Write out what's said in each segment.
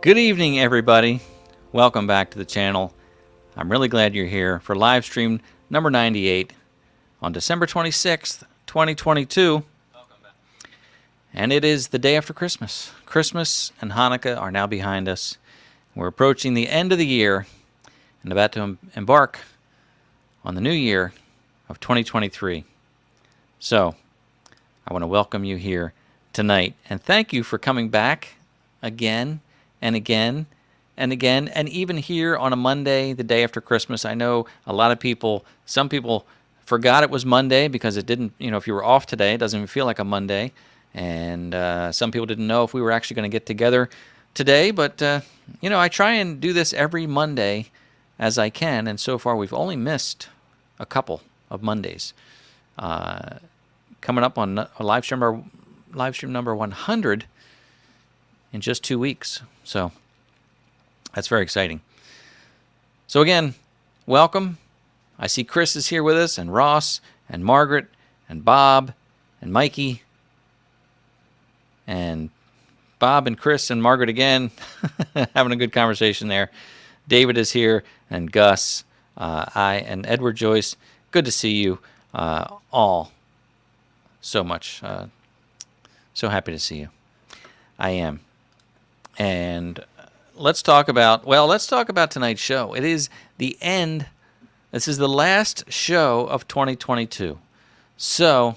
Good evening, everybody. Welcome back to the channel. I'm really glad you're here for live stream number 98 on December 26th, 2022. And it is the day after Christmas. Christmas and Hanukkah are now behind us. We're approaching the end of the year and about to embark on the new year of 2023. So, I want to welcome you here tonight and thank you for coming back again and again and again, and even here on a Monday, the day after Christmas. I know a lot of people, some people forgot it was Monday because it didn't, if you were off today, it doesn't even feel like a Monday. And some people didn't know if we were actually going to get together today. But, I try and do this every Monday as I can. And so far, we've only missed a couple of Mondays. Coming up on a live stream number 100 in just 2 weeks. So that's very exciting. So again, welcome. I see Chris is here with us, and Ross, and Margaret, and Bob, and Mikey, and Bob and Chris and Margaret again, having a good conversation there. David is here, and Gus, and Edward Joyce. Good to see you all so much. So happy to see you. I am. And let's talk about tonight's show. It is the end. This is the last show of 2022. So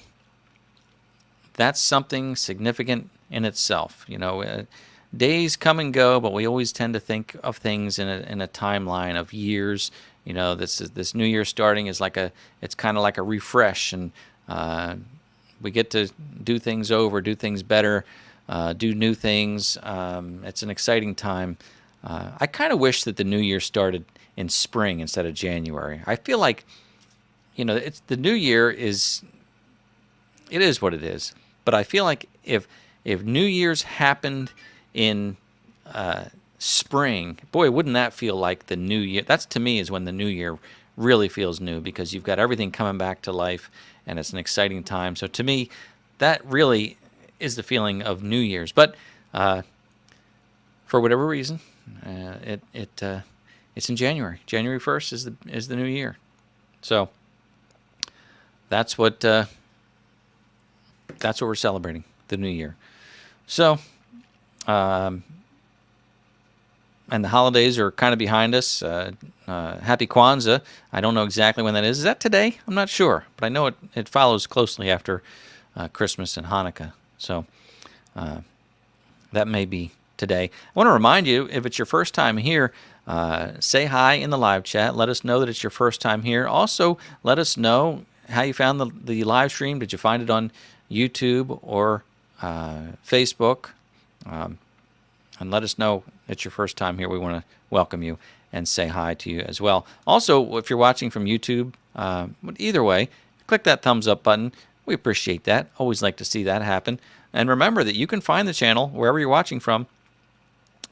that's something significant in itself. Days come and go, but we always tend to think of things in a timeline of years. This new year starting is it's kind of like a refresh, and we get to do things over, do things better, do new things. It's an exciting time. I kind of wish that the new year started in spring instead of January. I feel like, it's the new year it is what it is. But I feel like if New Year's happened in spring, boy, wouldn't that feel like the new year? That's, to me, is when the new year really feels new, because you've got everything coming back to life, and it's an exciting time. So to me, that really is the feeling of New Year's. But for whatever reason, it's in January. January 1st is the new year. So that's what we're celebrating, the new year. So and the holidays are kind of behind us. Happy Kwanzaa. I don't know exactly when that is. Is that today? I'm not sure, but I know it follows closely after Christmas and Hanukkah. So that may be today. I want to remind you, if it's your first time here, say hi in the live chat. Let us know that it's your first time here. Also, let us know how you found the live stream. Did you find it on YouTube or Facebook? And let us know it's your first time here. We want to welcome you and say hi to you as well. Also, if you're watching from YouTube, either way, click that thumbs up button. We appreciate that. Always like to see that happen. And remember that you can find the channel wherever you're watching from.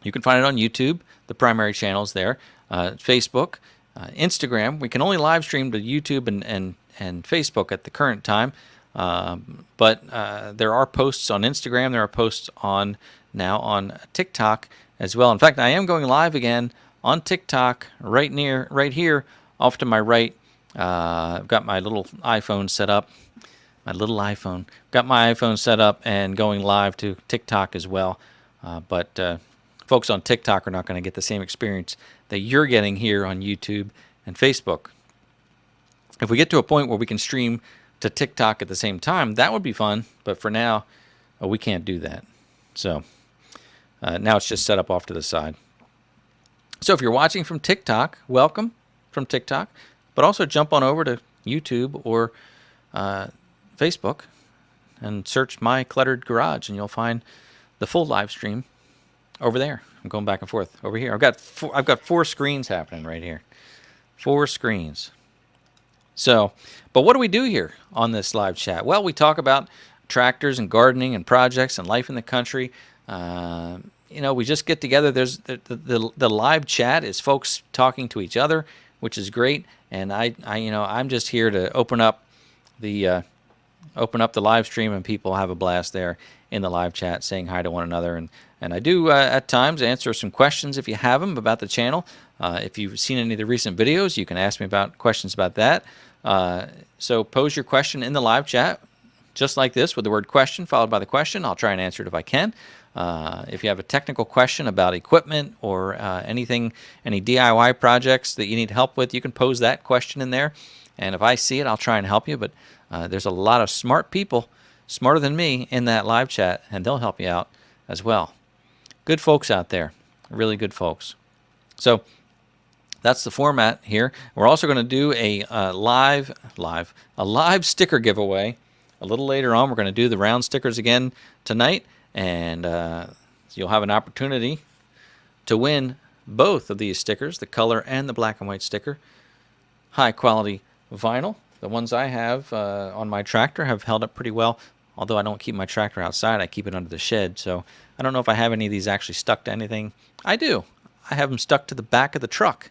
You can find it on YouTube, the primary channels there, Facebook, Instagram. We can only live stream to YouTube and Facebook at the current time. But there are posts on Instagram. There are posts now on TikTok as well. In fact, I am going live again on TikTok right here off to my right. I've got my little iPhone set up. Got my iPhone set up and going live to TikTok as well. But folks on TikTok are not going to get the same experience that you're getting here on YouTube and Facebook. If we get to a point where we can stream to TikTok at the same time, that would be fun. But for now, we can't do that. So now it's just set up off to the side. So if you're watching from TikTok, welcome from TikTok. But also jump on over to YouTube or Facebook and search My Cluttered Garage, and you'll find the full live stream over there. I'm going back and forth over here. I've got four screens happening right here. 4 screens. So, but what do we do here on this live chat? Well, we talk about tractors and gardening and projects and life in the country. We just get together. There's the live chat is folks talking to each other, which is great. And I'm just here to open up the open up the live stream and people have a blast there in the live chat saying hi to one another. And I do at times answer some questions if you have them about the channel. If you've seen any of the recent videos, you can ask me about questions about that. So pose your question in the live chat, just like this, with the word question followed by the question. I'll try and answer it if I can. If you have a technical question about equipment or anything, any DIY projects that you need help with, you can pose that question in there. And if I see it, I'll try and help you. But there's a lot of smart people, smarter than me, in that live chat, and they'll help you out as well. Good folks out there, really good folks. So that's the format here. We're also going to do a live sticker giveaway a little later on. We're going to do the round stickers again tonight, and you'll have an opportunity to win both of these stickers, the color and the black and white sticker. High quality vinyl. The ones I have on my tractor have held up pretty well. Although I don't keep my tractor outside, I keep it under the shed. So I don't know if I have any of these actually stuck to anything. I do. I have them stuck to the back of the truck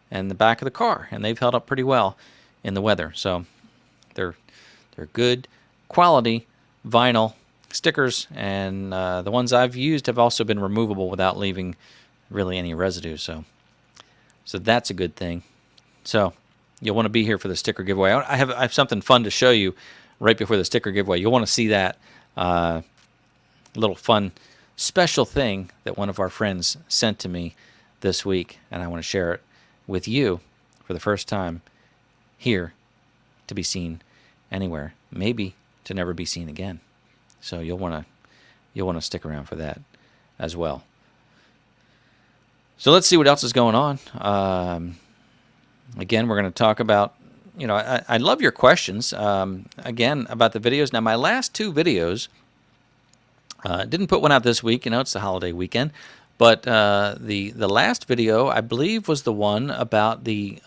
and the back of the car, and they've held up pretty well in the weather. So they're good quality vinyl stickers, and the ones I've used have also been removable without leaving really any residue. So that's a good thing. So you'll want to be here for the sticker giveaway. I have something fun to show you right before the sticker giveaway. You'll want to see that little fun special thing that one of our friends sent to me this week, and I want to share it with you for the first time here, to be seen anywhere, maybe to never be seen again. So you'll want to stick around for that as well. So let's see what else is going on. Again, we're going to talk about, I love your questions, again, about the videos. Now, my last two videos, didn't put one out this week. It's the holiday weekend. But the last video, I believe, was the one about the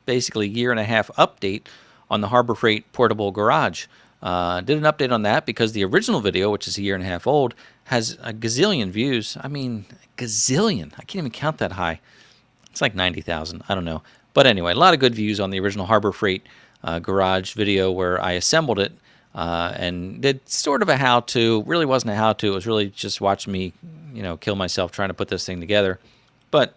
basically year-and-a-half update on the Harbor Freight portable garage. Did an update on that because the original video, which is a year-and-a-half old, has a gazillion views. I mean, gazillion. I can't even count that high. It's like 90,000. I don't know. But anyway, a lot of good views on the original Harbor Freight garage video where I assembled it and did sort of a how-to. Really wasn't a how-to. It was really just watching me, kill myself trying to put this thing together. But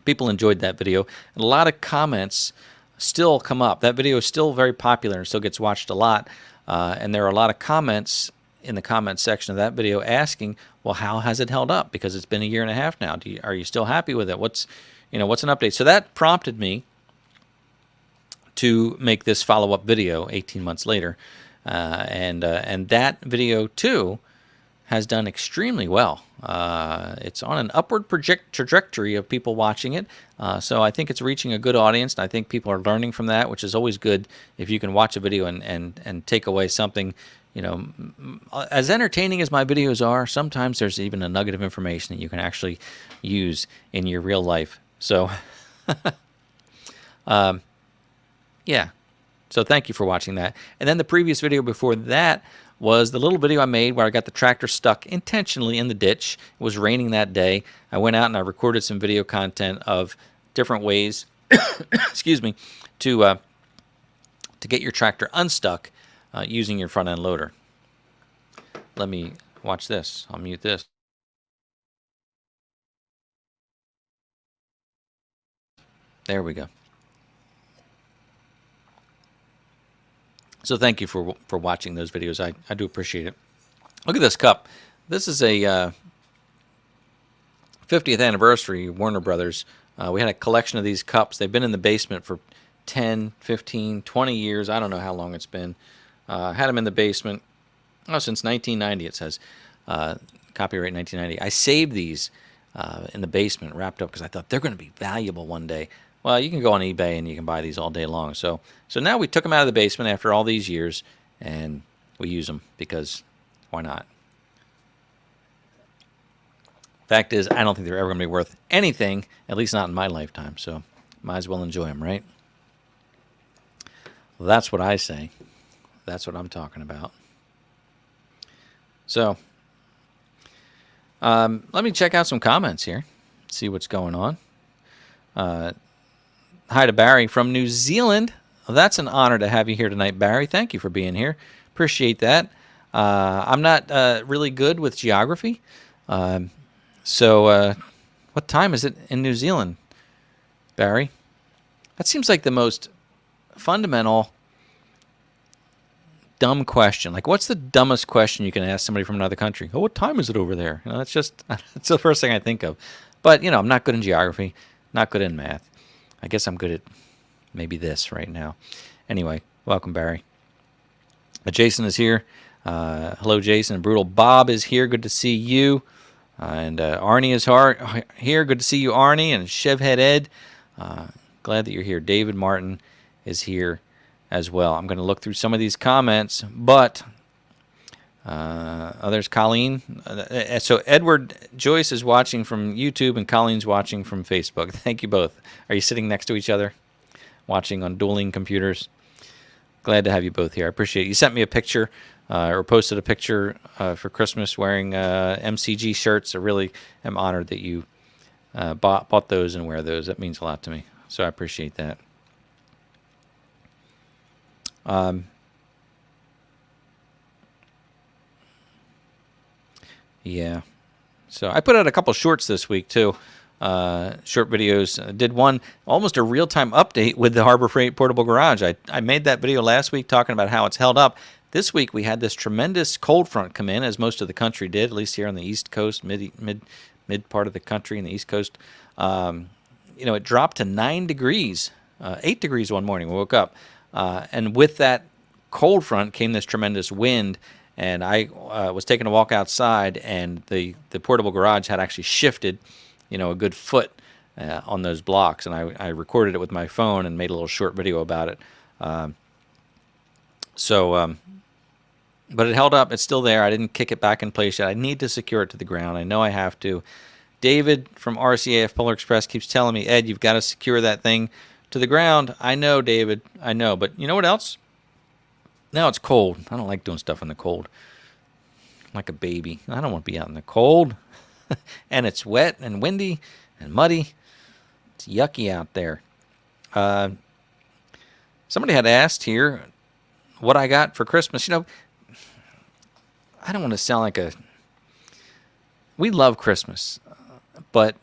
people enjoyed that video. And a lot of comments still come up. That video is still very popular and still gets watched a lot. And there are a lot of comments in the comment section of that video asking, well, how has it held up? Because it's been a year and a half now. Are you still happy with it? What's an update? So that prompted me to make this follow-up video 18 months later. And that video, too, has done extremely well. It's on an upward trajectory of people watching it. So I think it's reaching a good audience, and I think people are learning from that, which is always good if you can watch a video and take away something. As entertaining as my videos are, sometimes there's even a nugget of information that you can actually use in your real life. So, yeah. So thank you for watching that. And then the previous video before that was the little video I made where I got the tractor stuck intentionally in the ditch. It was raining that day. I went out and I recorded some video content of different ways, excuse me, to get your tractor unstuck using your front end loader. Let me watch this. I'll mute this. There we go. So thank you for watching those videos. I do appreciate it. Look at this cup. This is a 50th anniversary Warner Brothers. We had a collection of these cups. They've been in the basement for 10, 15, 20 years. I don't know how long it's been. Had them in the basement since 1990, it says. Copyright 1990. I saved these in the basement, wrapped up, because I thought they're going to be valuable one day. Well, you can go on eBay and you can buy these all day long. So now we took them out of the basement after all these years, and we use them because why not? Fact is, I don't think they're ever going to be worth anything, at least not in my lifetime. So might as well enjoy them, right? Well, that's what I say. That's what I'm talking about. So let me check out some comments here, see what's going on. Hi to Barry from New Zealand. Well, that's an honor to have you here tonight, Barry. Thank you for being here. Appreciate that. I'm not really good with geography. So what time is it in New Zealand, Barry? That seems like the most fundamental dumb question. Like, what's the dumbest question you can ask somebody from another country? Oh, what time is it over there? That's just that's the first thing I think of. But I'm not good in geography, not good in math. I guess I'm good at maybe this right now. Anyway, welcome, Barry. Jason is here. Hello, Jason. Brutal Bob is here. Good to see you. And Arnie is here. Good to see you, Arnie. And Chevhead Ed. Glad that you're here. David Martin is here as well. I'm going to look through some of these comments, but there's Colleen. So Edward Joyce is watching from YouTube, and Colleen's watching from Facebook. Thank you both. Are you sitting next to each other, watching on dueling computers? Glad to have you both here. I appreciate it. You sent me a picture or posted a picture for Christmas wearing MCG shirts. I really am honored that you bought those and wear those. That means a lot to me. So I appreciate that. Yeah. So I put out a couple shorts this week too. Short videos. I did one almost a real-time update with the Harbor Freight Portable Garage. I made that video last week talking about how it's held up. This week we had this tremendous cold front come in, as most of the country did, at least here on the East Coast, mid part of the country in the East Coast. It dropped to 9 degrees, 8 degrees one morning. We woke up. And with that cold front came this tremendous wind, and I was taking a walk outside, and the portable garage had actually shifted, a good foot on those blocks, and I recorded it with my phone and made a little short video about it. But it held up. It's still there. I didn't kick it back in place yet. I need to secure it to the ground. I know I have to. David from RCAF Polar Express keeps telling me, Ed, you've got to secure that thing to the ground. I know, David. I know. But you know what else? Now it's cold. I don't like doing stuff in the cold. I'm like a baby. I don't want to be out in the cold. And it's wet and windy and muddy. It's yucky out there. Somebody had asked here what I got for Christmas. I don't want to sound like we love Christmas, but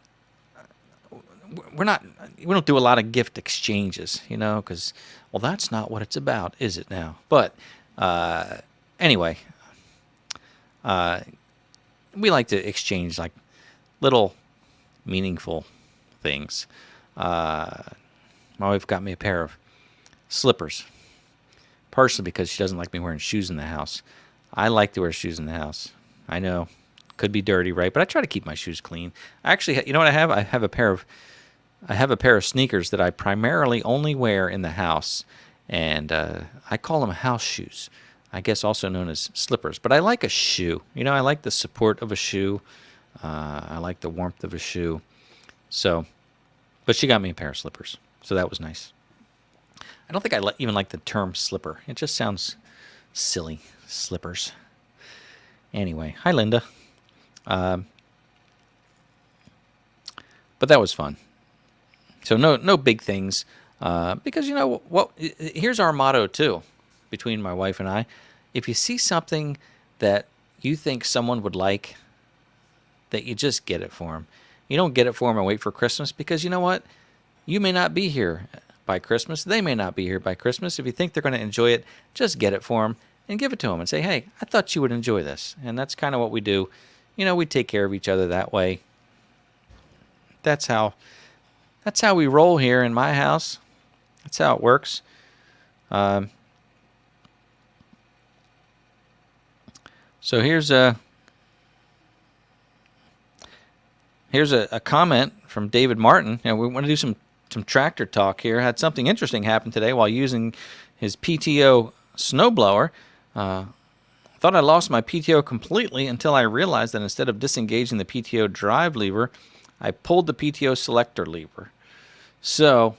we don't do a lot of gift exchanges, because, well, that's not what it's about, is it now? But anyway, we like to exchange like little meaningful things. My wife got me a pair of slippers, partially because she doesn't like me wearing shoes in the house. I like to wear shoes in the house. I know, could be dirty, right? But I try to keep my shoes clean. Actually, you know what I have? I have a pair of sneakers that I primarily only wear in the house, and I call them house shoes. I guess also known as slippers. But I like a shoe. I like the support of a shoe. I like the warmth of a shoe. So, but she got me a pair of slippers, so that was nice. I don't think I even like the term slipper. It just sounds silly. Slippers. Anyway, hi, Linda. But that was fun. So no big things, because what? Here's our motto too, between my wife and I. If you see something that you think someone would like, that you just get it for them. You don't get it for them and wait for Christmas, because you know what? You may not be here by Christmas. They may not be here by Christmas. If you think they're going to enjoy it, just get it for them and give it to them and say, hey, I thought you would enjoy this. And that's kind of what we do. We take care of each other that way. That's how we roll here in my house. That's how it works. So here's a comment from David Martin. We want to do some tractor talk here. Had something interesting happen today while using his PTO snowblower. Thought I lost my PTO completely until I realized that instead of disengaging the PTO drive lever, I pulled the PTO selector lever. So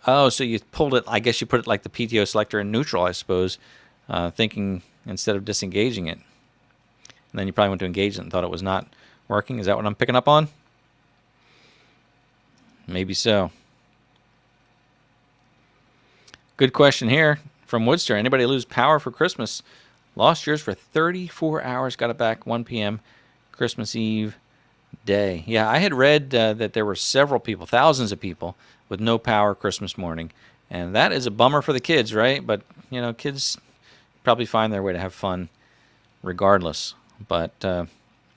you pulled it, I guess you put it like the PTO selector in neutral, I suppose, thinking instead of disengaging it. And then you probably went to engage it and thought it was not working. Is that what I'm picking up on? Maybe so. Good question here from Woodster. Anybody lose power for Christmas? Lost yours for 34 hours. Got it back 1 p.m. Christmas Eve day. Yeah, I had read that there were several people, thousands of people, with no power Christmas morning. And that is a bummer for the kids, right? But, kids probably find their way to have fun regardless. But I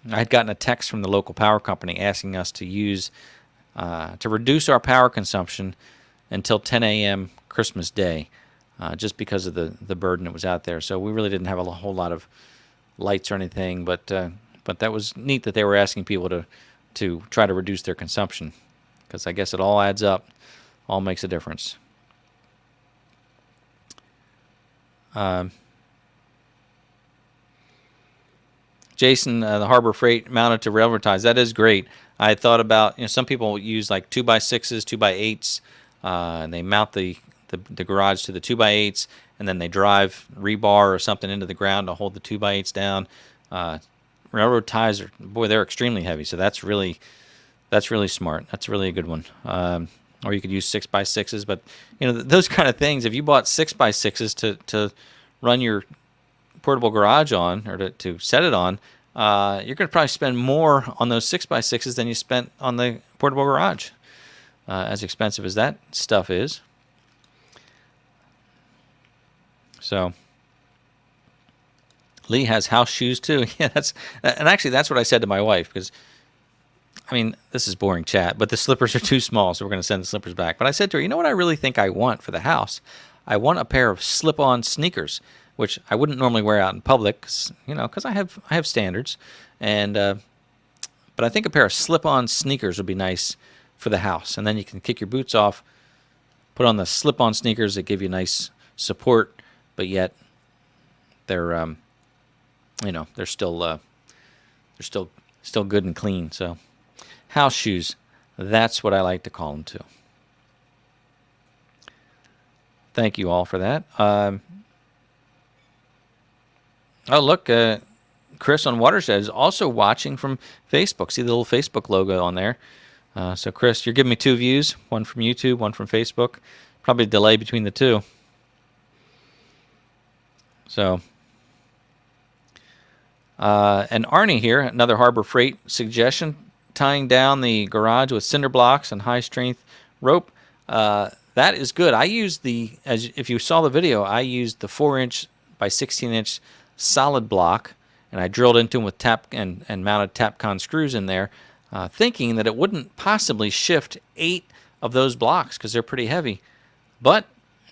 had gotten a text from the local power company asking us to reduce our power consumption until 10 a.m. Christmas Day, just because of the burden that was out there. So we really didn't have a whole lot of lights or anything, but that was neat that they were asking people to try to reduce their consumption, because I guess it all adds up, all makes a difference. Jason, the Harbor Freight mounted to railroad ties. That is great. I thought about, some people use like 2x6s, 2x8s, and they mount the garage to the 2x8s, and then they drive rebar or something into the ground to hold the 2x8s down. Railroad ties they're extremely heavy, so that's really smart. That's really a good one. Or you could use 6x6s, but those kind of things. If you bought 6x6s to run your portable garage on, or to set it on, you're going to probably spend more on those 6x6s than you spent on the portable garage, as expensive as that stuff is. So Lee has house shoes too. Yeah, that's what I said to my wife, because this is boring chat, but the slippers are too small, so we're going to send the slippers back. But I said to her, you know what I really think I want for the house? I want a pair of slip-on sneakers, which I wouldn't normally wear out in public, because I have standards, but I think a pair of slip-on sneakers would be nice for the house, and then you can kick your boots off, put on the slip-on sneakers that give you nice support, but yet they're they're still good and clean. So house shoes, that's what I like to call them too. Thank you all for that. Oh, look, Chris on Watershed is also watching from Facebook. See the little Facebook logo on there. So, Chris, you're giving me 2 views, one from YouTube, one from Facebook. Probably a delay between the two. So, and Arnie here, another Harbor Freight suggestion, tying down the garage with cinder blocks and high-strength rope. That is good. I used if you saw the video, I used the 4-inch by 16-inch solid block, and I drilled into them with tap and mounted Tapcon screws in there, thinking that it wouldn't possibly shift 8 of those blocks because they're pretty heavy. But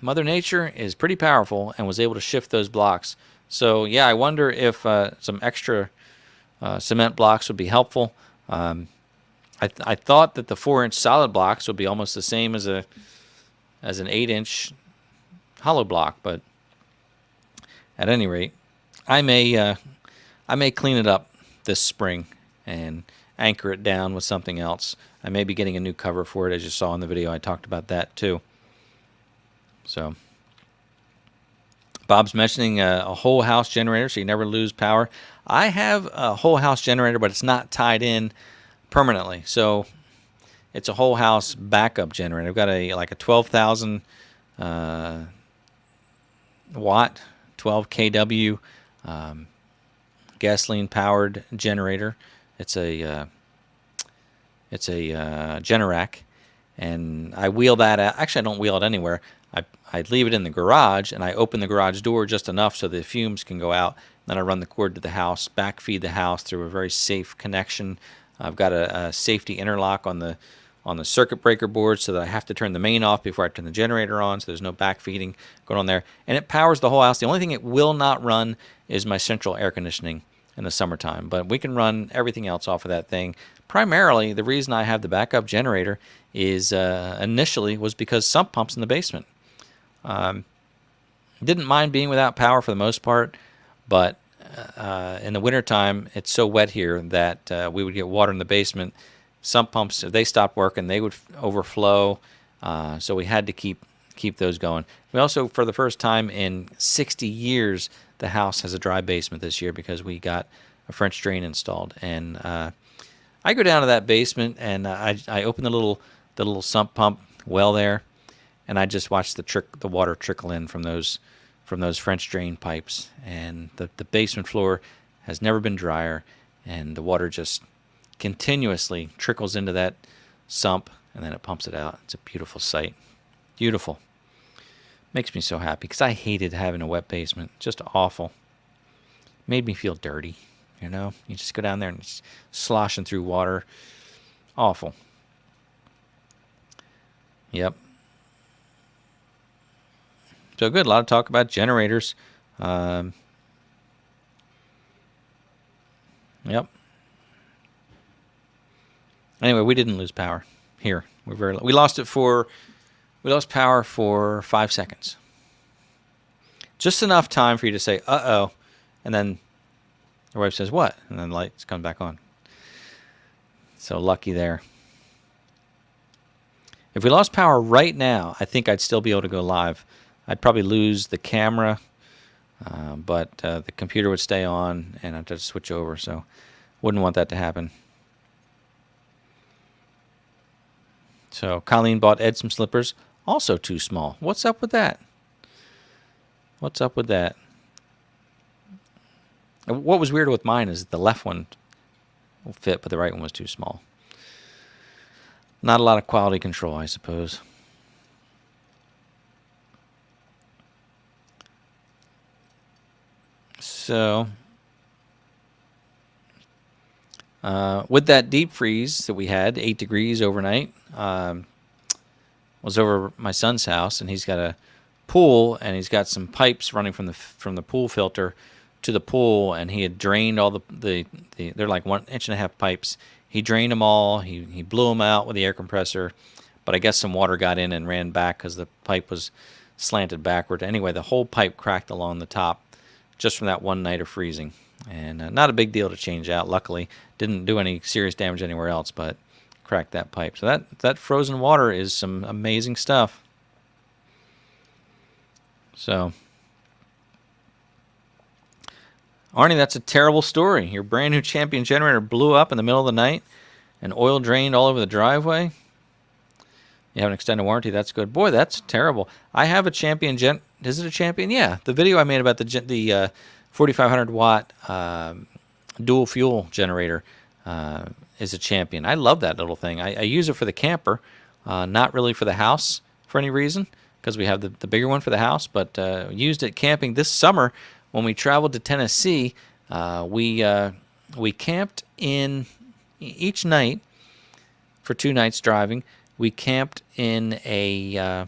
Mother Nature is pretty powerful and was able to shift those blocks. So yeah, I wonder if some extra cement blocks would be helpful. I thought that the 4-inch solid blocks would be almost the same as an 8-inch hollow block, but at any rate, I may clean it up this spring and anchor it down with something else. I may be getting a new cover for it, as you saw in the video. I talked about that too. So Bob's mentioning a whole house generator, so you never lose power. I have a whole house generator, but it's not tied in permanently. So it's a whole house backup generator. I've got a 12,000 watt, 12 kW gasoline powered generator. It's a Generac, and I wheel that out. Actually, I don't wheel it anywhere. I leave it in the garage, and I open the garage door just enough so the fumes can go out. Then I run the cord to the house, backfeed the house through a very safe connection. I've got a safety interlock on the circuit breaker board so that I have to turn the main off before I turn the generator on, so there's no backfeeding going on there. And it powers the whole house. The only thing it will not run is my central air conditioning in the summertime, but we can run everything else off of that thing. Primarily, the reason I have the backup generator is initially was because sump pumps in the basement. Didn't mind being without power for the most part, but in the wintertime, it's so wet here that we would get water in the basement. Sump pumps, if they stopped working, they would overflow, so we had to keep those going. We also, for the first time in 60 years, the house has a dry basement this year because we got a French drain installed. And I go down to that basement and I open the little sump pump well there, and I just watched the water trickle in from those French drain pipes, and the basement floor has never been drier, and the water just continuously trickles into that sump, and then it pumps it out. It's a beautiful sight. Beautiful. Makes me so happy because I hated having a wet basement. Just awful. Made me feel dirty, you know? You just go down there and it's sloshing through water. Awful. Yep. So good. A lot of talk about generators. Yep. Anyway, we didn't lose power here. We lost power for 5 seconds. Just enough time for you to say, uh-oh, and then your wife says, what? And then the lights come back on. So lucky there. If we lost power right now, I think I'd still be able to go live. I'd probably lose the camera, but the computer would stay on, and I'd just switch over, so wouldn't want that to happen. So Colleen bought Ed some slippers, also too small. What's up with that? What's up with that? What was weird with mine is that the left one will fit, but the right one was too small. Not a lot of quality control, I suppose. So, with that deep freeze that we had, 8 degrees overnight, was over my son's house, and he's got a pool, and he's got some pipes running from the pool filter to the pool, and he had drained all the they're like 1.5 inch pipes. He drained them all. He blew them out with the air compressor, but I guess some water got in and ran back because the pipe was slanted backward. Anyway, the whole pipe cracked along the top just from that one night of freezing, and not a big deal to change out. Luckily, didn't do any serious damage anywhere else, but cracked that pipe. So that frozen water is some amazing stuff. So, Arnie, that's a terrible story. Your brand new Champion generator blew up in the middle of the night and oil drained all over the driveway. You have an extended warranty. That's good. Boy, that's terrible. I have a Champion Is it a Champion? Yeah. The video I made about the 4,500 watt dual fuel generator is a Champion. I love that little thing. I use it for the camper, not really for the house for any reason, because we have the bigger one for the house, but used it camping this summer. When we traveled to Tennessee, we camped in each night for 2 nights driving. We camped in a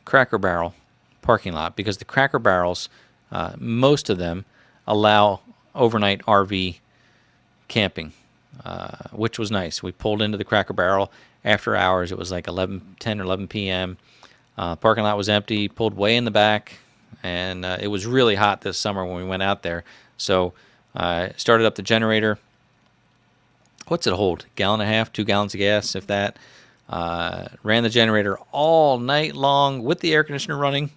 Cracker Barrel parking lot because the Cracker Barrels, most of them, allow overnight RV camping, which was nice. We pulled into the Cracker Barrel after hours. It was like 10 or 11 p.m. Parking lot was empty, pulled way in the back. And it was really hot this summer when we went out there. So started up the generator. What's it hold? 1.5 gallons, 2 gallons of gas, if that. Ran the generator all night long with the air conditioner running.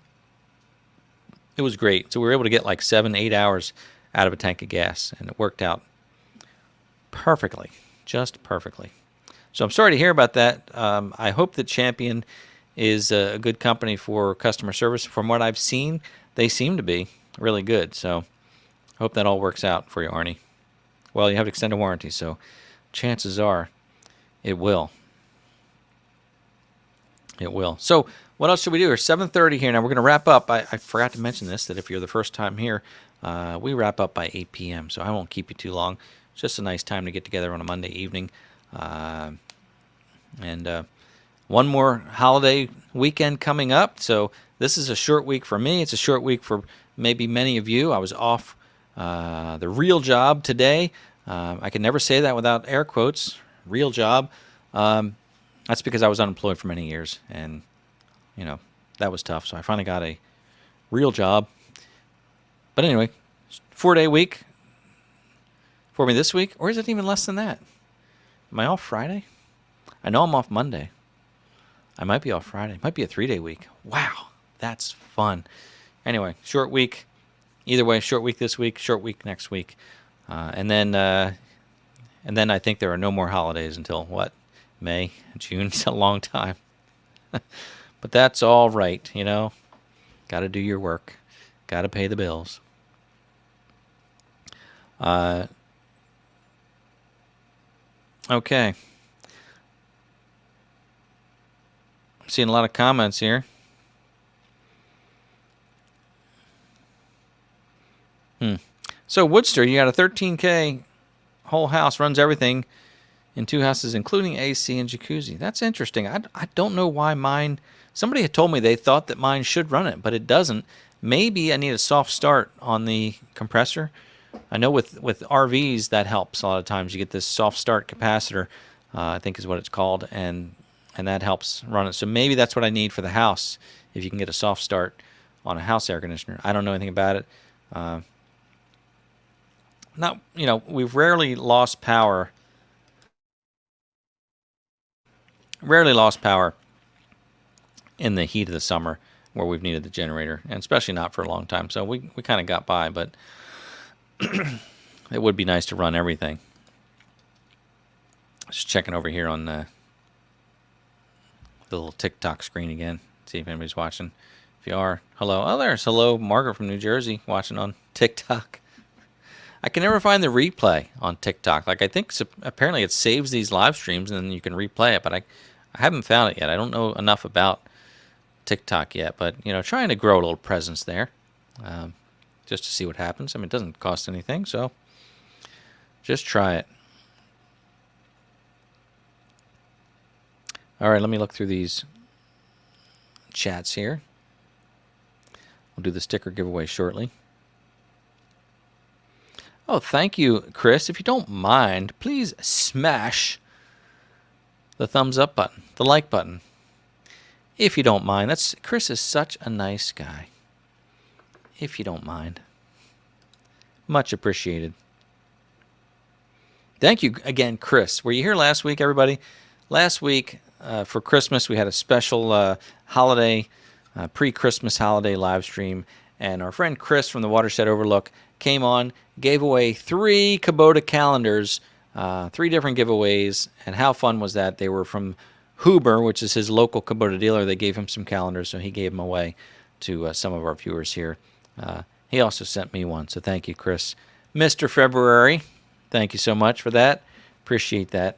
It was great. So we were able to get like 7-8 hours out of a tank of gas. And it worked out perfectly. Just perfectly. So I'm sorry to hear about that. I hope that Champion is a good company for customer service. From what I've seen, they seem to be really good. So I hope that all works out for you, Arnie. Well, you have extended warranty, so chances are it will. It will. So what else should we do? We're 7:30 here now. We're going to wrap up. I forgot to mention this, that if you're the first time here, we wrap up by 8 p.m., so I won't keep you too long. It's just a nice time to get together on a Monday evening. One more holiday weekend coming up, so this is a short week for me. It's a short week for maybe many of you. I was off the real job today. I can never say that without air quotes. Real job. That's because I was unemployed for many years, and that was tough. So I finally got a real job. But anyway, 4-day week for me this week, or is it even less than that? Am I off Friday? I know I'm off Monday. I might be off Friday. It might be a 3-day week. Wow, that's fun. Anyway, short week. Either way, short week this week, short week next week. And then I think there are no more holidays until, what, May, June? It's a long time. But that's all right, you know. Got to do your work. Got to pay the bills. Okay. I'm seeing a lot of comments here. So Woodster, you got a 13K whole house, runs everything in 2 houses, including AC and jacuzzi. That's interesting. I don't know why mine. Somebody had told me they thought that mine should run it, but it doesn't. Maybe I need a soft start on the compressor. I know with RVs that helps a lot of times. You get this soft start capacitor, I think is what it's called, and that helps run it. So maybe that's what I need for the house. If you can get a soft start on a house air conditioner, I don't know anything about it. Not, you know, we've rarely lost power. Rarely lost power in the heat of the summer where we've needed the generator, and especially not for a long time. So we kind of got by, but it would be nice to run everything. Just checking over here on the little TikTok screen again. See if anybody's watching. If you are, hello. Oh, there's hello, Margaret from New Jersey watching on TikTok. I can never find the replay on TikTok. Like, I think apparently it saves these live streams and then you can replay it, but I haven't found it yet. I don't know enough about TikTok yet, but, you know, trying to grow a little presence there just to see what happens. I mean, it doesn't cost anything, so just try it. All right, let me look through these chats here. We'll do the sticker giveaway shortly. Oh, thank you, Chris. If you don't mind, please smash the thumbs up button, the like button. If you don't mind. Chris is such a nice guy. If you don't mind. Much appreciated. Thank you again, Chris. Were you here last week, everybody? Last week, for Christmas, we had a special holiday, pre-Christmas holiday live stream, and our friend Chris from the Watershed Overlook came on, gave away 3 Kubota calendars, 3 different giveaways, and how fun was that? They were from Huber, which is his local Kubota dealer. They gave him some calendars, so he gave them away to some of our viewers here. He also sent me one, so thank you, Chris. Mr. February, thank you so much for that. Appreciate that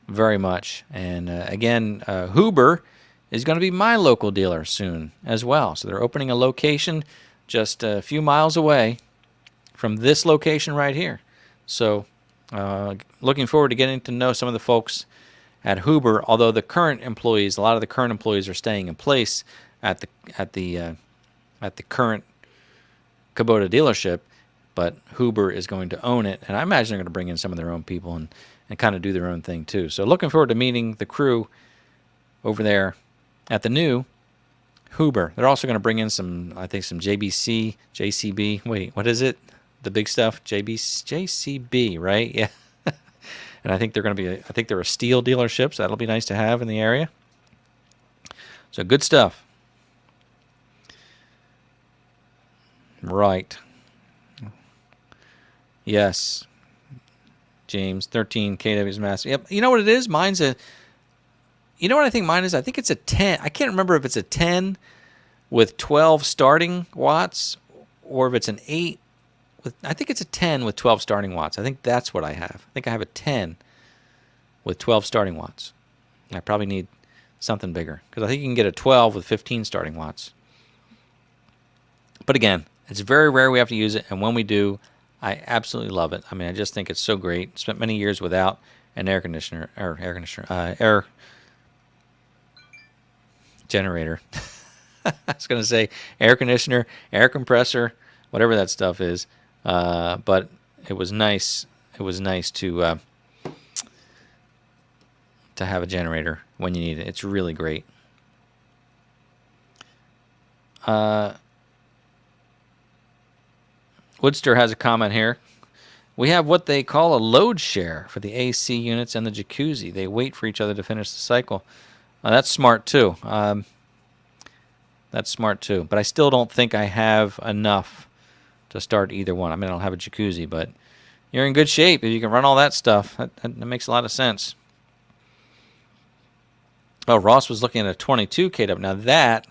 very much. And again, Huber is going to be my local dealer soon as well. So they're opening a location just a few miles away from this location right here. So looking forward to getting to know some of the folks at Huber, although the current employees, a lot of the current employees are staying in place at the current Kubota dealership, but Huber is going to own it, and I imagine they're going to bring in some of their own people and kind of do their own thing too. So looking forward to meeting the crew over there at the new Huber. They're also going to bring in some, I think, some JCB. Wait, what is it? The big stuff? JCB, right? Yeah. And I think they're going to be, I think they're a steel dealership, so that'll be nice to have in the area. So good stuff. Right. Yes. James, 13 kW's mass. Yep. You know what it is? Mine's a, you know what I think mine is? I think it's a 10. I can't remember if it's a 10 with 12 starting watts or if it's an 8 with, I think it's a 10 with 12 starting watts. I think that's what I have. I think I have a 10 with 12 starting watts. I probably need something bigger because I think you can get a 12 with 15 starting watts. But again, it's very rare we have to use it, and when we do, I absolutely love it. I mean, I just think it's so great. Spent many years without an air generator. I was going to say air conditioner, air compressor, whatever that stuff is. But it was nice. It was nice to have a generator when you need it. It's really great. Woodster has a comment here. We have what they call a load share for the AC units and the jacuzzi. They wait for each other to finish the cycle. That's smart too. That's smart too. But I still don't think I have enough to start either one. I mean, I don't have a jacuzzi, but you're in good shape if you can run all that stuff. That makes a lot of sense. Oh, Ross was looking at a 22 kW. Now that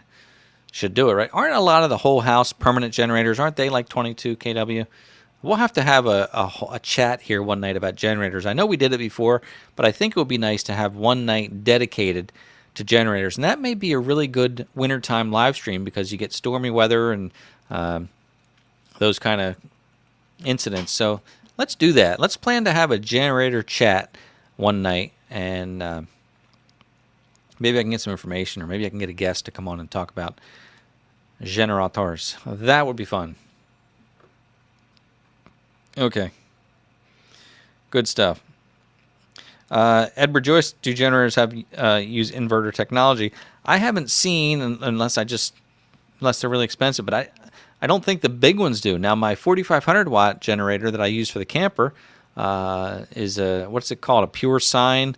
should do it, right? Aren't a lot of the whole house permanent generators, aren't they like 22 kW? We'll have to have a chat here one night about generators. I know we did it before, but I think it would be nice to have one night dedicated to generators. And that may be a really good wintertime live stream because you get stormy weather and those kind of incidents. So let's do that. Let's plan to have a generator chat one night, and maybe I can get some information, or maybe I can get a guest to come on and talk about generators. That would be fun. Okay. Good stuff. Edward Joyce, do generators have use inverter technology? I haven't seen, unless they're really expensive, but I don't think the big ones do. Now, my 4,500 watt generator that I use for the camper is what's it called? A pure sine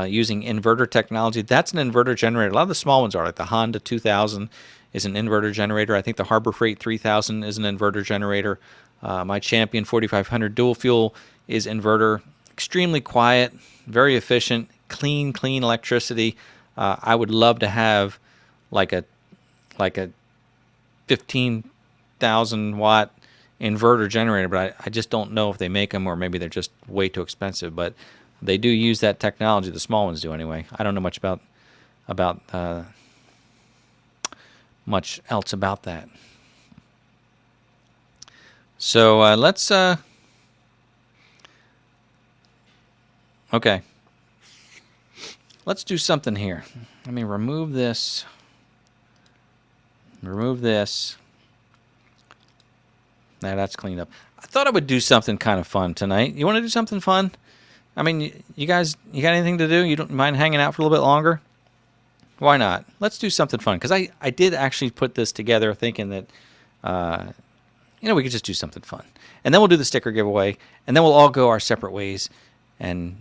using inverter technology. That's an inverter generator. A lot of the small ones are, like the Honda 2000 is an inverter generator. I think the Harbor Freight 3000 is an inverter generator. My Champion 4500 dual fuel is inverter. Extremely quiet, very efficient, clean electricity. I would love to have like a 15,000 watt inverter generator, but I just don't know if they make them, or maybe they're just way too expensive. But they do use that technology. The small ones do anyway. I don't know much about much else about that. So let's okay. Let's do something here. Let me remove this. Remove this. Now that's cleaned up. I thought I would do something kind of fun tonight. You want to do something fun? I mean, you guys, you got anything to do? You don't mind hanging out for a little bit longer? Why not? Let's do something fun. Because I did actually put this together thinking that, we could just do something fun. And then we'll do the sticker giveaway. And then we'll all go our separate ways and,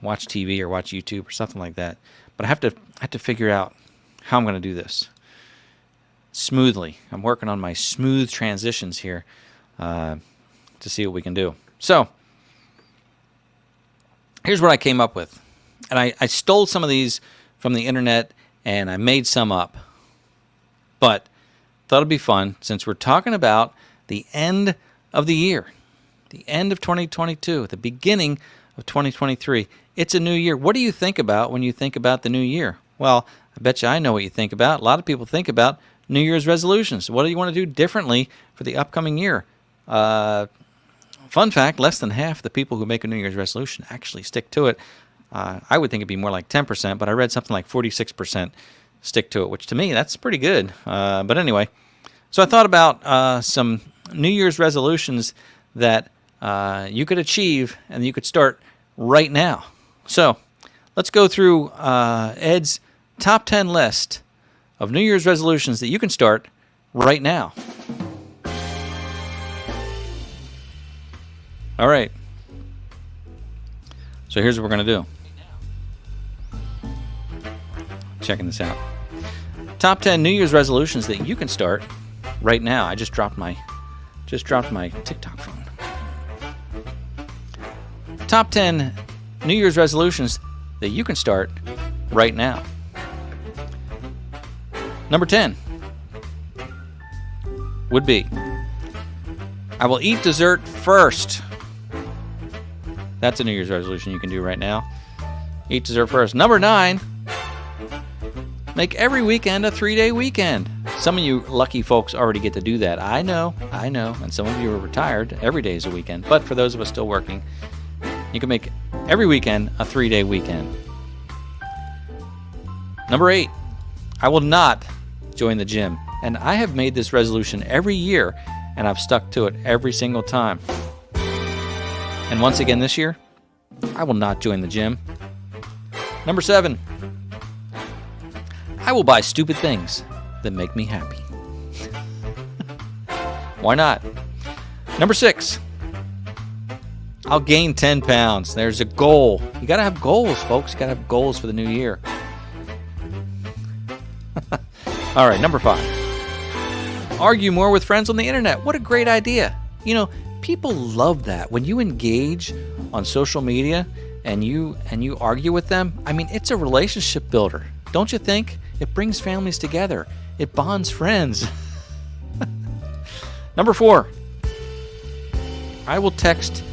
watch TV or watch YouTube or something like that. But I have to figure out how I'm going to do this smoothly. I'm working on my smooth transitions here to see what we can do. So here's what I came up with. And I stole some of these from the internet and I made some up. But thought it'd be fun since we're talking about the end of the year, the end of 2022, the beginning of 2023. It's a new year. What do you think about when you think about the new year? Well, I bet you I know what you think about. A lot of people think about New Year's resolutions. What do you want to do differently for the upcoming year? Fun fact, less than half the people who make a New Year's resolution actually stick to it. I would think it'd be more like 10%, but I read something like 46% stick to it, which to me, that's pretty good. But anyway, so I thought about some New Year's resolutions that you could achieve and you could start right now. So let's go through Ed's top 10 list of New Year's resolutions that you can start right now. All right. So here's what we're going to do. Checking this out. Top 10 New Year's resolutions that you can start right now. I just dropped my TikTok phone. Top 10 New Year's resolutions that you can start right now. Number 10 would be, I will eat dessert first. That's a New Year's resolution you can do right now. Eat dessert first. Number 9, make every weekend a 3-day weekend. Some of you lucky folks already get to do that. I know. And some of you are retired. Every day is a weekend. But for those of us still working, you can make every weekend a 3-day weekend. Number 8, I will not join the gym. And I have made this resolution every year, and I've stuck to it every single time. And once again this year, I will not join the gym. Number 7, I will buy stupid things that make me happy. Why not? Number 6, I'll gain 10 pounds. There's a goal. You got to have goals, folks. You got to have goals for the new year. All right, number 5. Argue more with friends on the internet. What a great idea. People love that. When you engage on social media and you argue with them, I mean, it's a relationship builder. Don't you think? It brings families together. It bonds friends. Number 4. I will text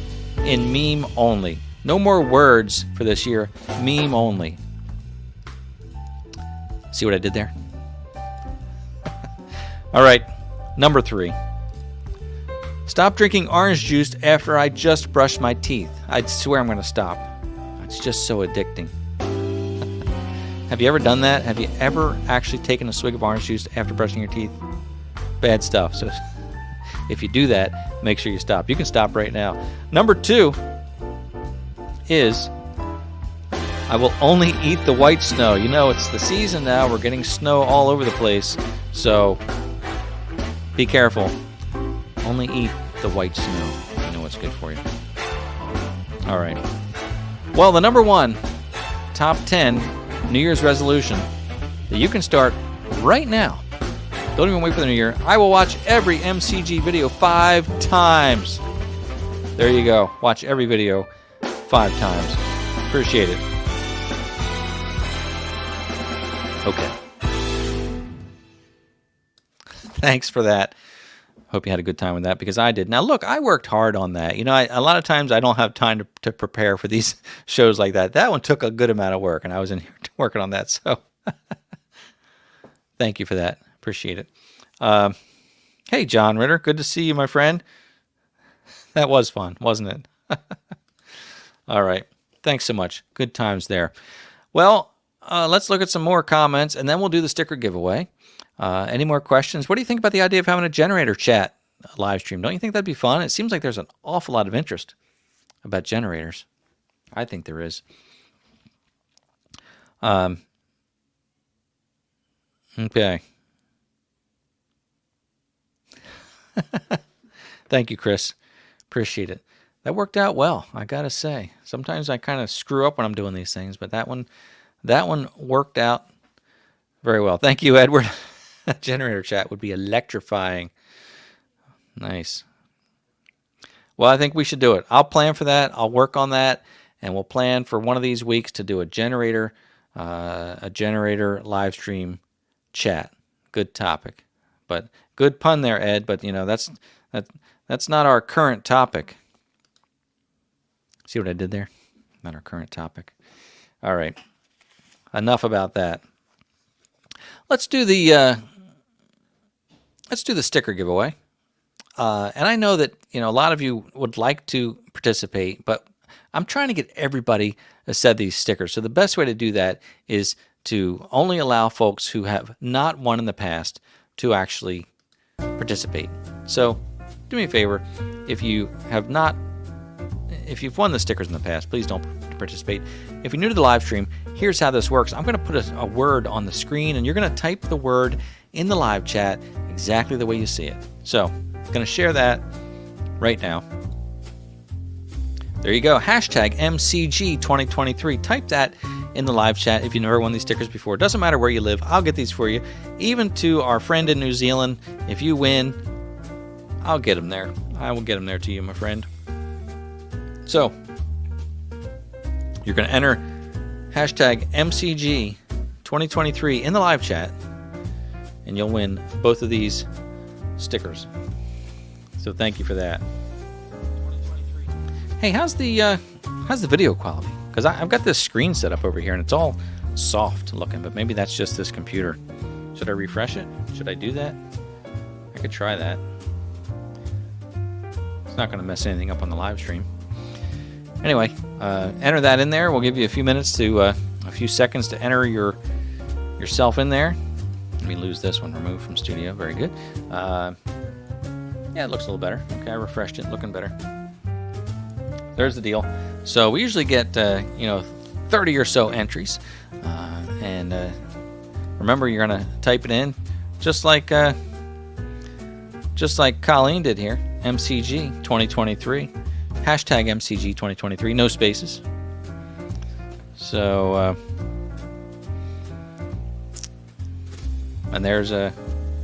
in meme only. No more words for this year. Meme only. See what I did there? All right. Number 3. Stop drinking orange juice after I just brushed my teeth. I swear I'm going to stop. It's just so addicting. Have you ever done that? Have you ever actually taken a swig of orange juice after brushing your teeth? Bad stuff. So if you do that, make sure you stop. You can stop right now. Number 2 is I will only eat the white snow. You know, it's the season now. We're getting snow all over the place. So be careful. Only eat the white snow. You know what's good for you. All right. Well, the number 1 top 10 New Year's resolution that you can start right now. Don't even wait for the new year. I will watch every MCG video 5 times. There you go. Watch every video 5 times. Appreciate it. Okay. Thanks for that. Hope you had a good time with that, because I did. Now, look, I worked hard on that. You know, a lot of times I don't have time to prepare for these shows like that. That one took a good amount of work, and I was in here working on that. So thank you for that. Appreciate it. Hey, John Ritter. Good to see you, my friend. That was fun, wasn't it? All right. Thanks so much. Good times there. Well, let's look at some more comments, and then we'll do the sticker giveaway. Any more questions? What do you think about the idea of having a generator chat live stream? Don't you think that'd be fun? It seems like there's an awful lot of interest about generators. I think there is. Okay. Thank you, Chris. Appreciate it. That worked out well, I gotta say. Sometimes I kind of screw up when I'm doing these things, but that one worked out very well. Thank you, Edward. Generator chat would be electrifying. Nice. Well, I think we should do it. I'll plan for that. I'll work on that, and we'll plan for one of these weeks to do a generator live stream chat. Good topic, but good pun there, Ed. But you know that's not our current topic. See what I did there? Not our current topic. All right. Enough about that. Let's do the sticker giveaway. And I know that a lot of you would like to participate, but I'm trying to get everybody a set of these stickers. So the best way to do that is to only allow folks who have not won in the past to actually participate. So do me a favor, if you've won the stickers in the past, please don't participate. If you're new to the live stream, here's how this works. I'm going to put a word on the screen, and you're going to type the word in the live chat exactly the way you see it. So I'm going to share that right now. There you go. Hashtag MCG 2023. Type that in the live chat if you've never won these stickers before. It doesn't matter where you live. I'll get these for you. Even to our friend in New Zealand, if you win, I'll get them there. I will get them there to you, my friend. So you're going to enter hashtag MCG 2023 in the live chat, and you'll win both of these stickers. So thank you for that. Hey, how's the video quality? Because I've got this screen set up over here, and it's all soft looking, but maybe that's just this computer. Should I refresh it? Should I do that? I could try that. It's not going to mess anything up on the live stream. Anyway, enter that in there. We'll give you a few minutes to a few seconds to enter yourself in there. Let me lose this one. Remove from studio. Very good. Yeah, it looks a little better. Okay, I refreshed it. Looking better. There's the deal. So we usually get 30 or so entries, and remember, you're gonna type it in just like Colleen did here. MCG 2023. Hashtag MCG 2023, no spaces. So, and there's an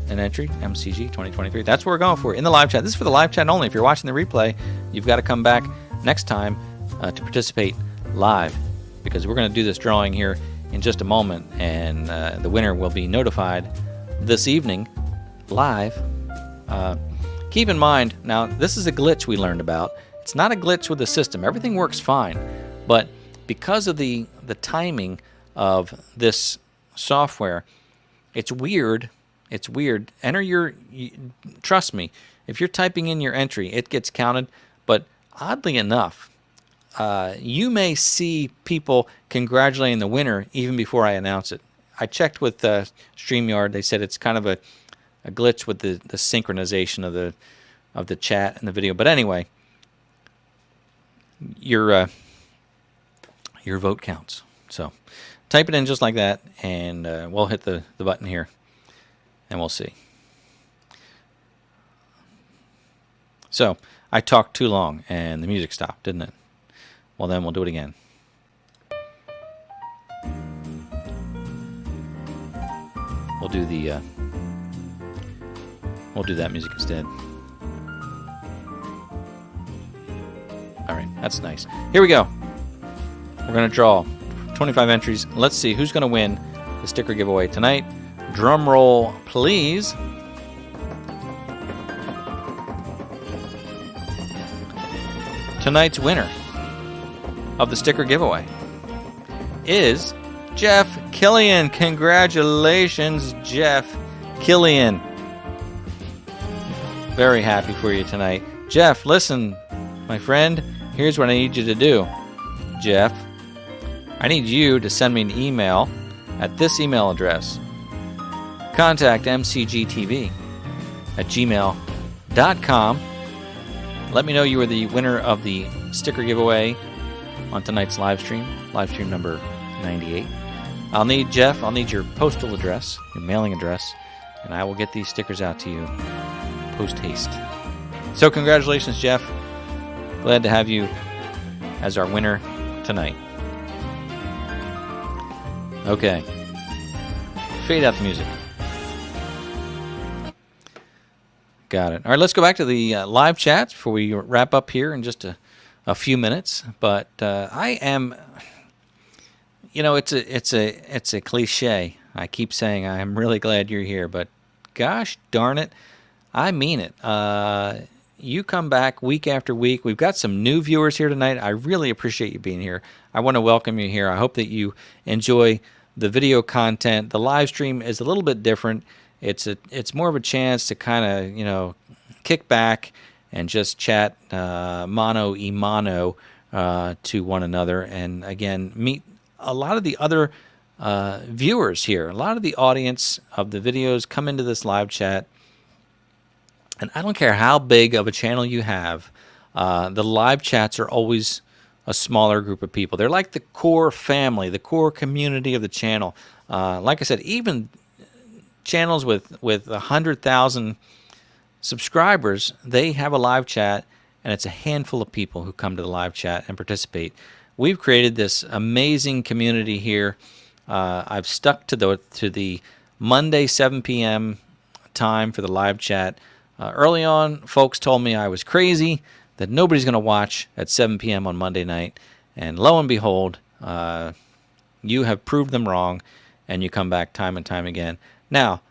entry, MCG 2023. That's what we're going for in the live chat. This is for the live chat only. If you're watching the replay, you've got to come back next time to participate live, because we're going to do this drawing here in just a moment, and the winner will be notified this evening live. Keep in mind, now this is a glitch we learned about. It's not a glitch with the system. Everything works fine, but because of the timing of this software, it's weird. It's weird. Trust me, if you're typing in your entry, it gets counted, but oddly enough, you may see people congratulating the winner even before I announce it. I checked with StreamYard. They said it's kind of a glitch with the synchronization of the chat and the video. But anyway, your vote counts. So type it in just like that, and we'll hit the button here, and we'll see. So I talked too long, and the music stopped, didn't it? Well, then we'll do it again. We'll do that music instead. All right, that's nice. Here we go. We're going to draw 25 entries. Let's see who's going to win the sticker giveaway tonight. Drum roll, please. Tonight's winner of the sticker giveaway is Jeff Killian. Congratulations, Jeff Killian. Very happy for you tonight. Jeff, listen, my friend, here's what I need you to do. Jeff, I need you to send me an email at this email address. Contact mcgtv@gmail.com. Let me know you were the winner of the sticker giveaway on tonight's live stream number 98. I'll need, Jeff, your postal address, your mailing address, and I will get these stickers out to you post haste. So congratulations, Jeff. Glad to have you as our winner tonight. Okay. Fade out the music. Got it. All right, let's go back to the live chats before we wrap up here in just a few minutes. But I am, it's a cliche. I keep saying I am really glad you're here, but gosh darn it, I mean it. You come back week after week. We've got some new viewers here tonight. I really appreciate you being here. I want to welcome you here. I hope that you enjoy the video content. The live stream is a little bit different. It's more of a chance to kind of, kick back and just chat mano y mano to one another, and again meet a lot of the other viewers here. A lot of the audience of the videos come into this live chat, and I don't care how big of a channel you have, the live chats are always a smaller group of people. They're like the core family, the core community of the channel. Like I said, even channels with 100,000 subscribers, they have a live chat, and it's a handful of people who come to the live chat and participate. We've created this amazing community here. I've stuck to the Monday 7 p.m. time for the live chat. Early on, folks told me I was crazy, that nobody's going to watch at 7 p.m. on Monday night, and lo and behold, you have proved them wrong, and you come back time and time again. Now,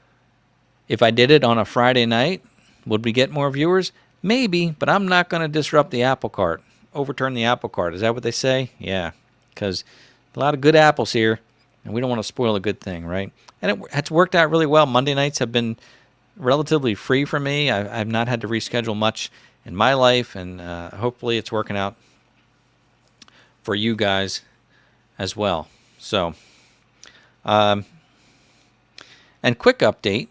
if I did it on a Friday night, would we get more viewers? Maybe, but I'm not going to disrupt the apple cart, overturn the apple cart. Is that what they say? Yeah, because a lot of good apples here, and we don't want to spoil a good thing, right? And it's worked out really well. Monday nights have been relatively free for me. I've not had to reschedule much in my life, and hopefully it's working out for you guys as well. So, and quick update,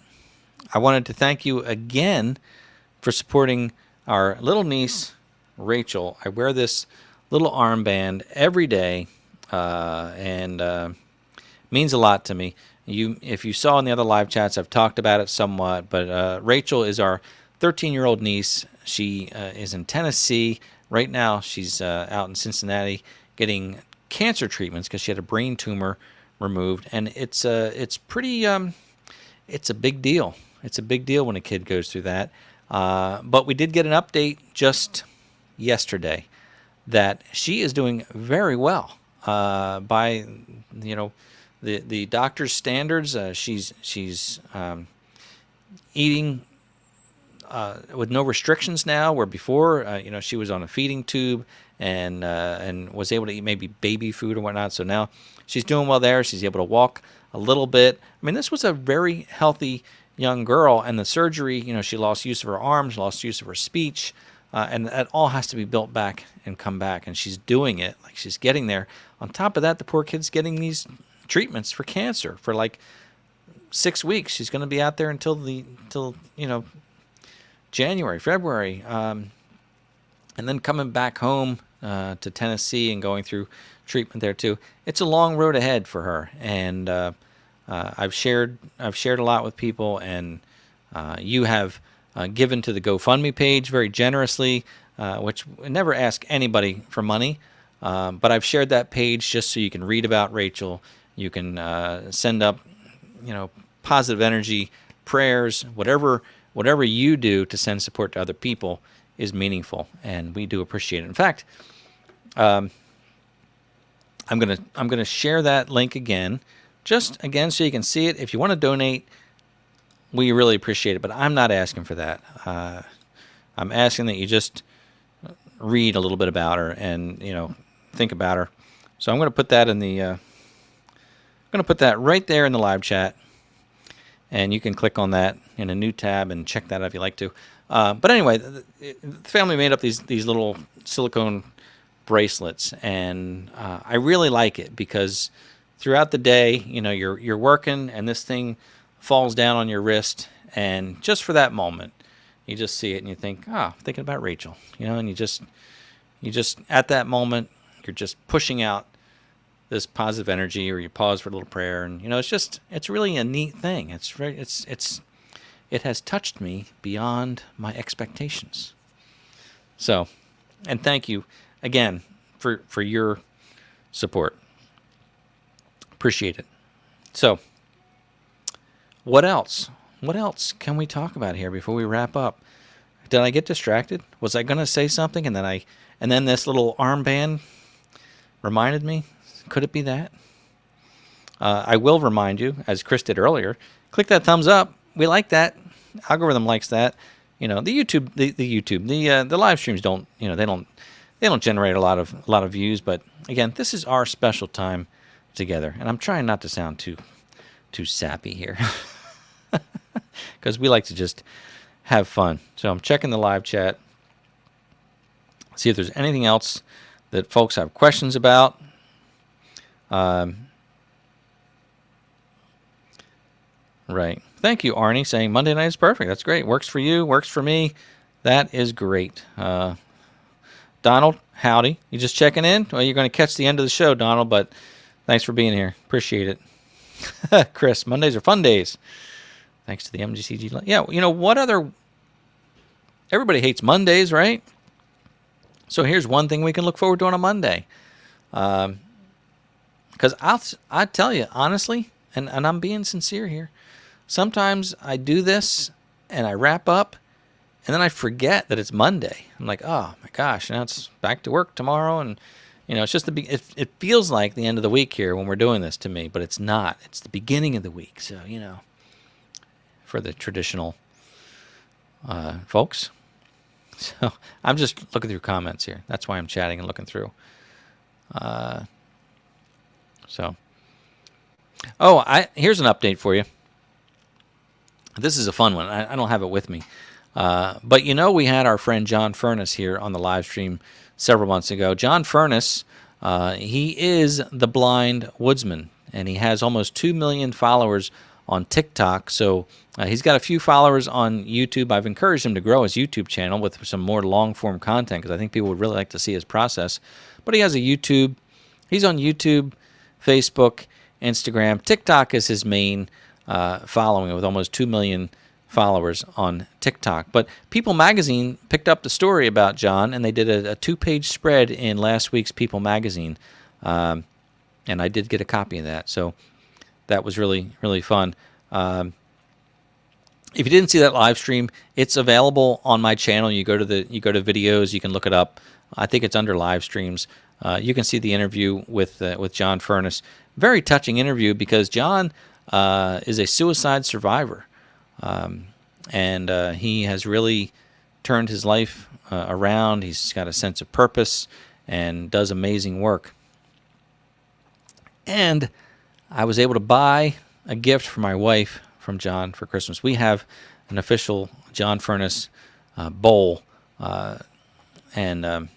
I wanted to thank you again for supporting our little niece, Rachel. I wear this little armband every day, and means a lot to me. If you saw in the other live chats, I've talked about it somewhat, but Rachel is our 13-year-old niece. She is in Tennessee. Right now, she's out in Cincinnati getting cancer treatments because she had a brain tumor removed, and it's pretty it's a big deal. It's a big deal when a kid goes through that. But we did get an update just yesterday that she is doing very well by the doctor's standards. She's eating with no restrictions now, where before, she was on a feeding tube and was able to eat maybe baby food or whatnot. So now she's doing well there. She's able to walk a little bit. I mean, this was a very healthy young girl, and the surgery, she lost use of her arms, lost use of her speech, and that all has to be built back and come back, and she's doing it. Like, she's getting there. On top of that, the poor kid's getting these treatments for cancer for like 6 weeks. She's going to be out there until January, February, and then coming back home to Tennessee and going through treatment there too. It's a long road ahead for her, and I've shared a lot with people, and you have given to the GoFundMe page very generously, which I never ask anybody for money, but I've shared that page just so you can read about Rachel. You can send up, positive energy, prayers, whatever you do to send support to other people is meaningful, and we do appreciate it. In fact, I'm gonna share that link again, so you can see it. If you want to donate, we really appreciate it, but I'm not asking for that. I'm asking that you just read a little bit about her and think about her. So I'm going to put that in the I'm going to put that right there in the live chat, and you can click on that in a new tab and check that out if you like to. But anyway, the family made up these little silicone bracelets, and I really like it because throughout the day, you're working, and this thing falls down on your wrist, and just for that moment, you just see it and you think, I'm thinking about Rachel, and you just at that moment, you're just pushing out this positive energy, or you pause for a little prayer, and it's really a neat thing. It has touched me beyond my expectations. So, and thank you again for your support. Appreciate it. So, what else? What else can we talk about here before we wrap up? Did I get distracted? Was I going to say something and then this little armband reminded me? Could it be that? I will remind you, as Chris did earlier, click that thumbs up. We like that. Algorithm likes that. The the live streams don't generate a lot of views, but again, this is our special time together, and I'm trying not to sound too sappy here because we like to just have fun. So I'm checking the live chat, see if there's anything else that folks have questions about. Right. Thank you, Arnie, saying Monday night is perfect. That's great. Works for you. Works for me. That is great. Donald, howdy. You just checking in? Well, you're going to catch the end of the show, Donald, but thanks for being here. Appreciate it. Chris, Mondays are fun days. Thanks to the MCG. Yeah, what other... Everybody hates Mondays, right? So here's one thing we can look forward to on a Monday. Because I tell you, honestly, and I'm being sincere here, sometimes I do this and I wrap up and then I forget that it's Monday. I'm like, oh my gosh, now it's back to work tomorrow. And, it's just it feels like the end of the week here when we're doing this to me, but it's not. It's the beginning of the week. So, for the traditional folks. So I'm just looking through comments here. That's why I'm chatting and looking through. Here's an update for you. This is a fun one. I don't have it with me. But we had our friend John Furness here on the live stream several months ago. John Furness, he is the blind woodsman, and he has almost 2 million followers on TikTok. So he's got a few followers on YouTube. I've encouraged him to grow his YouTube channel with some more long-form content because I think people would really like to see his process. But he has a YouTube. He's on YouTube, Facebook, Instagram. TikTok is his main following with almost 2 million followers on TikTok. But People Magazine picked up the story about John, and they did a 2-page spread in last week's People Magazine. And I did get a copy of that. So that was really, really fun. If you didn't see that live stream, it's available on my channel. You go to videos, you can look it up. I think it's under live streams. you can see the interview with John Furness. Very touching interview because John is a suicide survivor, and he has really turned his life around. He's got a sense of purpose and does amazing work. And I was able to buy a gift for my wife from John for Christmas. We have an official John Furness bowl, and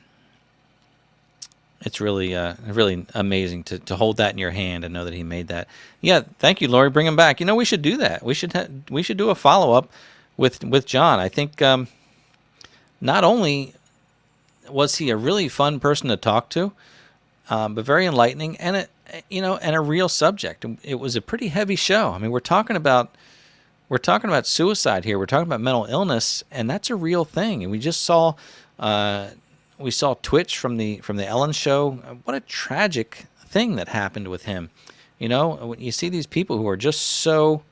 it's really really amazing to hold that in your hand and know that he made that. Yeah, thank you, Lori. Bring him back. You know, we should do that. We should do a follow-up with John. I think not only was he a really fun person to talk to, but very enlightening, and a real subject. It was a pretty heavy show. I mean, we're talking about suicide here. We're talking about mental illness, and that's a real thing. And we just saw Twitch from the Ellen show. What a tragic thing that happened with him. You know, when you see these people who are just so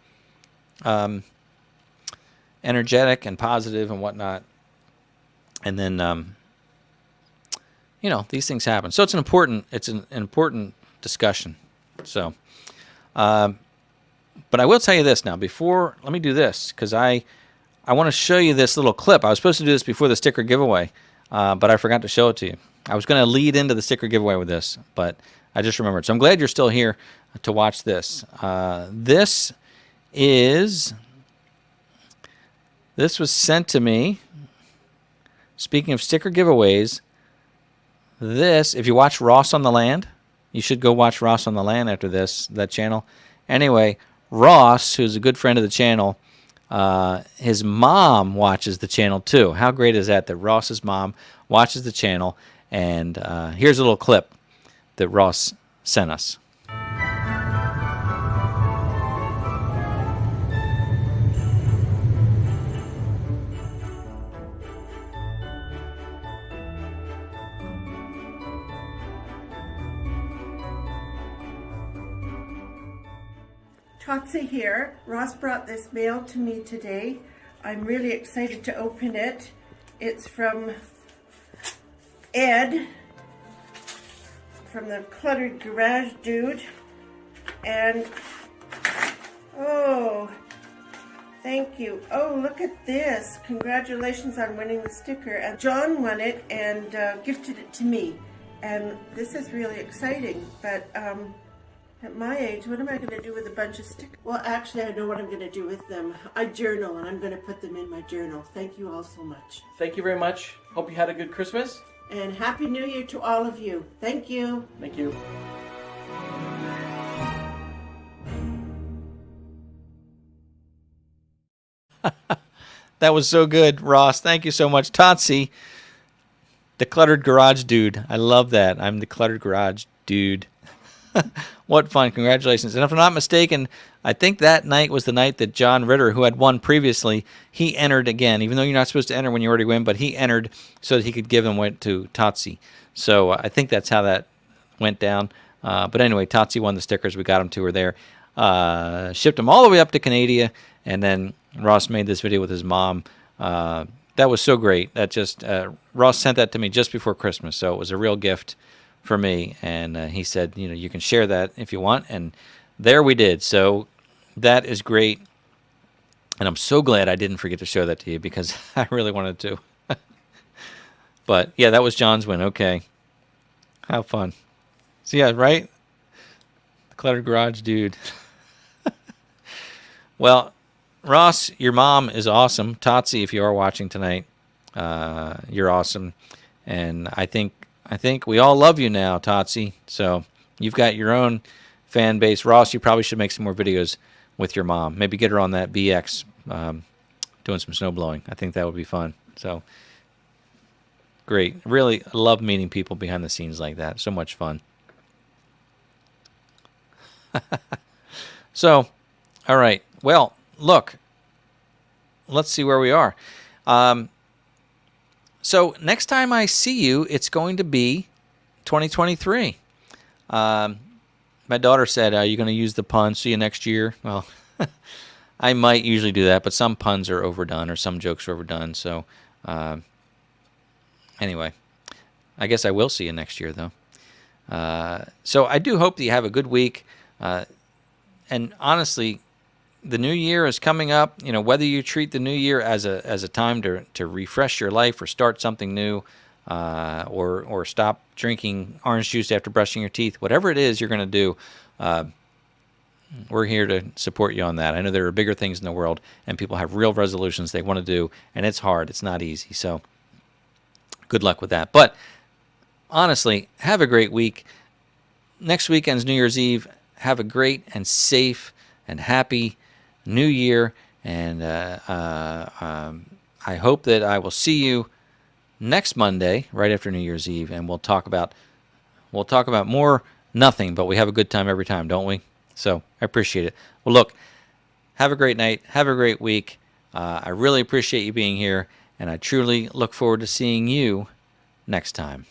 energetic and positive and whatnot, and then these things happen. So it's an important discussion. So, but I will tell you this now. Let me do this because I want to show you this little clip. I was supposed to do this before the sticker giveaway, but I forgot to show it to you. I was going to lead into the sticker giveaway with this, but I just remembered. So I'm glad you're still here to watch this. This was sent to me. Speaking of sticker giveaways, if you watch Ross on the Land, you should go watch Ross on the Land after that channel. Anyway, Ross, who's a good friend of the channel, his mom watches the channel too. How great is that Ross's mom watches the channel? And here's a little clip that Ross sent us. Totsi here. Ross brought this mail to me today. I'm really excited to open it. It's from Ed, from the Cluttered Garage Dude. And, oh, thank you. Oh, look at this. Congratulations on winning the sticker. And John won it and gifted it to me. And this is really exciting, but at my age, what am I going to do with a bunch of stickers? Well, actually, I know what I'm going to do with them. I journal, and I'm going to put them in my journal. Thank you all so much. Thank you very much. Hope you had a good Christmas. And Happy New Year to all of you. Thank you. Thank you. That was so good, Ross. Thank you so much. Totsi, the Cluttered Garage Dude. I love that. I'm the Cluttered Garage Dude. What fun. Congratulations. And if I'm not mistaken, I think that night was the night that John Ritter, who had won previously, he entered again, even though you're not supposed to enter when you already win, but he entered so that he could give them to Totsi. So I think that's how that went down. But anyway, Totsi won the stickers. We got them to her there. Shipped them all the way up to Canada, and then Ross made this video with his mom. That was so great. That just Ross sent that to me just before Christmas, so it was a real gift for me, and he said, you can share that if you want, and there we did. So that is great, and I'm so glad I didn't forget to show that to you because I really wanted to. But yeah, that was John's win. Okay, how fun. So yeah, right? The Cluttered Garage Dude. Well, Ross, your mom is awesome. Totsi, if you are watching tonight, you're awesome, and I think we all love you now, Totsi. So you've got your own fan base. Ross, you probably should make some more videos with your mom. Maybe get her on that BX doing some snow blowing. I think that would be fun. So great. Really love meeting people behind the scenes like that. So much fun. So, all right. Well, look. Let's see where we are. So next time I see you, it's going to be 2023. My daughter said, are you going to use the pun, see you next year? Well, I might usually do that, but some puns are overdone or some jokes are overdone. So anyway, I guess I will see you next year, though. So I do hope that you have a good week. And honestly, the new year is coming up. Whether you treat the new year as a time to refresh your life or start something new, or stop drinking orange juice after brushing your teeth, whatever it is you're going to do, we're here to support you on that. I know there are bigger things in the world, and people have real resolutions they want to do, and it's hard. It's not easy. So good luck with that. But honestly, have a great week. Next weekend's New Year's Eve. Have a great and safe and happy New Year. And I hope that I will see you next Monday, right after New Year's Eve, and we'll talk about more nothing, but we have a good time every time, don't we? So I appreciate it. Well, look, have a great night. Have a great week. I really appreciate you being here, and I truly look forward to seeing you next time.